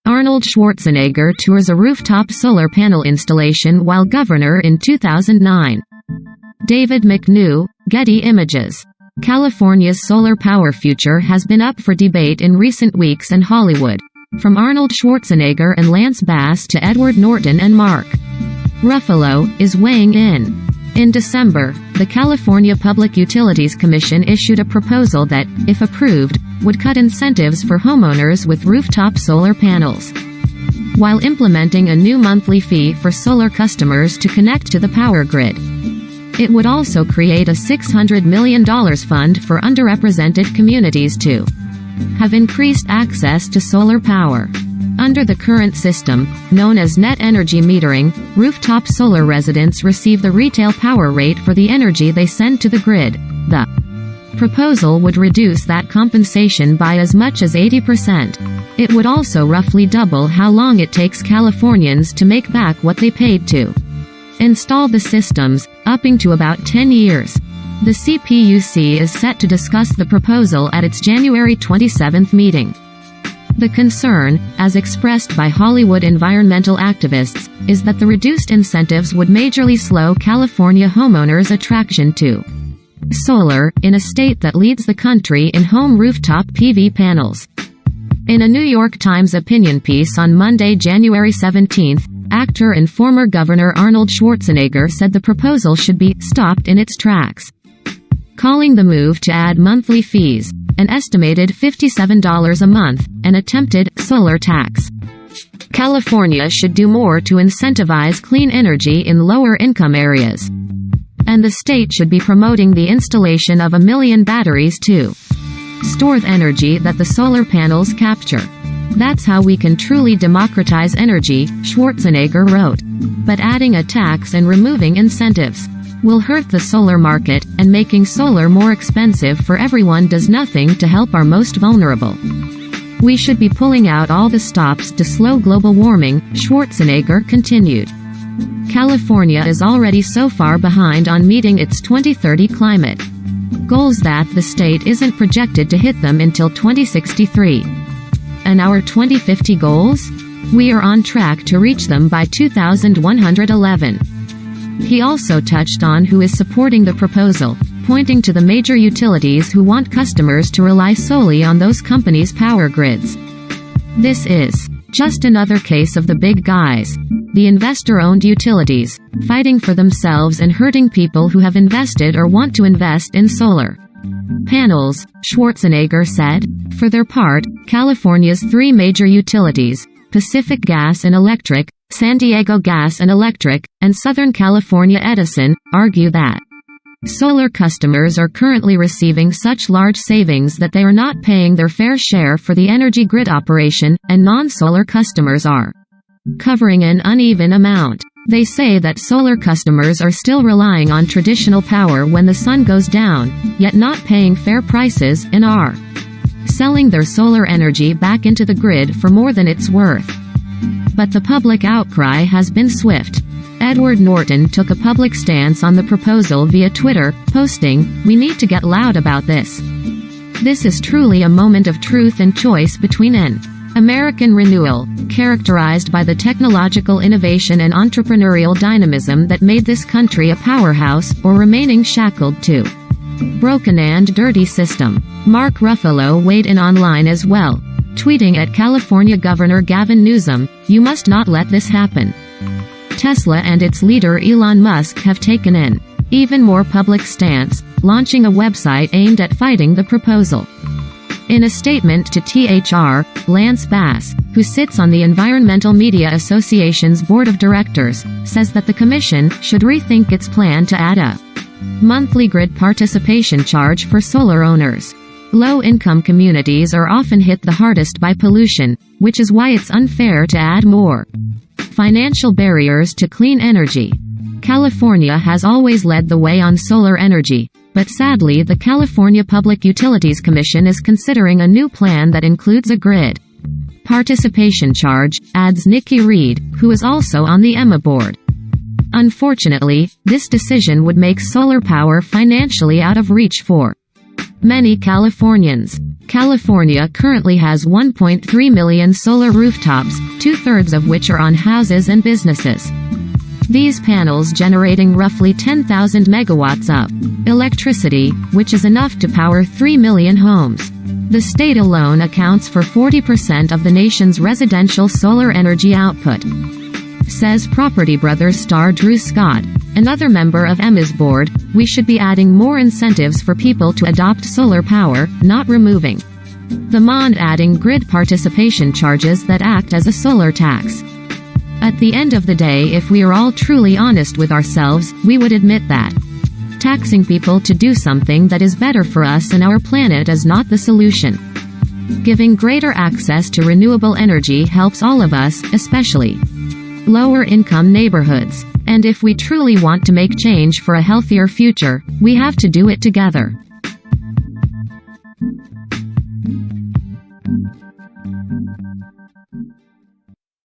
Arnold Schwarzenegger tours a rooftop solar panel installation while governor in 2009. David McNew, Getty Images. California's solar power future has been up for debate in recent weeks in Hollywood. From Arnold Schwarzenegger and Lance Bass to Edward Norton and Mark Ruffalo is weighing in. In December, the California Public Utilities Commission issued a proposal that, if approved, would cut incentives for homeowners with rooftop solar panels, while implementing a new monthly fee for solar customers to connect to the power grid. It would also create a $600 million fund for underrepresented communities to have increased access to solar power. Under the current system, known as net energy metering, rooftop solar residents receive the retail power rate for the energy they send to the grid. The proposal would reduce that compensation by as much as 80%. It would also roughly double how long it takes Californians to make back what they paid to install the systems, upping to about 10 years. The CPUC is set to discuss the proposal at its January 27 meeting. The concern, as expressed by Hollywood environmental activists, is that the reduced incentives would majorly slow California homeowners' attraction to solar, in a state that leads the country in home rooftop PV panels. In a New York Times opinion piece on Monday, January 17, actor and former Governor Arnold Schwarzenegger said the proposal should be stopped in its tracks, calling the move to add monthly fees, an estimated $57 a month, an attempted solar tax. California should do more to incentivize clean energy in lower-income areas. And the state should be promoting the installation of 1 million batteries to store the energy that the solar panels capture. That's how we can truly democratize energy, Schwarzenegger wrote. But adding a tax and removing incentives will hurt the solar market, and making solar more expensive for everyone does nothing to help our most vulnerable. We should be pulling out all the stops to slow global warming, Schwarzenegger continued. California is already so far behind on meeting its 2030 climate goals that the state isn't projected to hit them until 2063. And our 2050 goals? We are on track to reach them by 2111. He also touched on who is supporting the proposal, pointing to the major utilities who want customers to rely solely on those companies' power grids. This is just another case of the big guys, the investor-owned utilities, fighting for themselves and hurting people who have invested or want to invest in solar panels, Schwarzenegger said. For their part, California's 3 major utilities, Pacific Gas and Electric, San Diego Gas and Electric, and Southern California Edison, argue that solar customers are currently receiving such large savings that they are not paying their fair share for the energy grid operation, and non-solar customers are covering an uneven amount. They say that solar customers are still relying on traditional power when the sun goes down, yet not paying fair prices, and are selling their solar energy back into the grid for more than it's worth. But the public outcry has been swift. Edward Norton took a public stance on the proposal via Twitter, posting, "We need to get loud about this. This is truly a moment of truth and choice between an American renewal, characterized by the technological innovation and entrepreneurial dynamism that made this country a powerhouse, or remaining shackled to broken and dirty system." Mark Ruffalo weighed in online as well, tweeting at California Governor Gavin Newsom, "You must not let this happen." Tesla and its leader Elon Musk have taken an even more public stance, launching a website aimed at fighting the proposal. In a statement to THR, Lance Bass, who sits on the Environmental Media Association's board of directors, says that the commission should rethink its plan to add a monthly grid participation charge for solar owners. Low-income communities are often hit the hardest by pollution, which is why it's unfair to add more financial barriers to clean energy. California has always led the way on solar energy, but sadly the California Public Utilities Commission is considering a new plan that includes a grid participation charge, adds Nikki Reed, who is also on the EMA board. Unfortunately, this decision would make solar power financially out of reach for Many Californians. California currently has 1.3 million solar rooftops, 2/3 of which are on houses and businesses. These panels generating roughly 10,000 megawatts of electricity, which is enough to power 3 million homes. The state alone accounts for 40% of the nation's residential solar energy output, says Property Brothers star Drew Scott, another member of EMA's board. We should be adding more incentives for people to adopt solar power, not removing them and adding grid participation charges that act as a solar tax. At the end of the day, if we are all truly honest with ourselves, we would admit that taxing people to do something that is better for us and our planet is not the solution. Giving greater access to renewable energy helps all of us, especially lower-income neighborhoods. And if we truly want to make change for a healthier future, we have to do it together.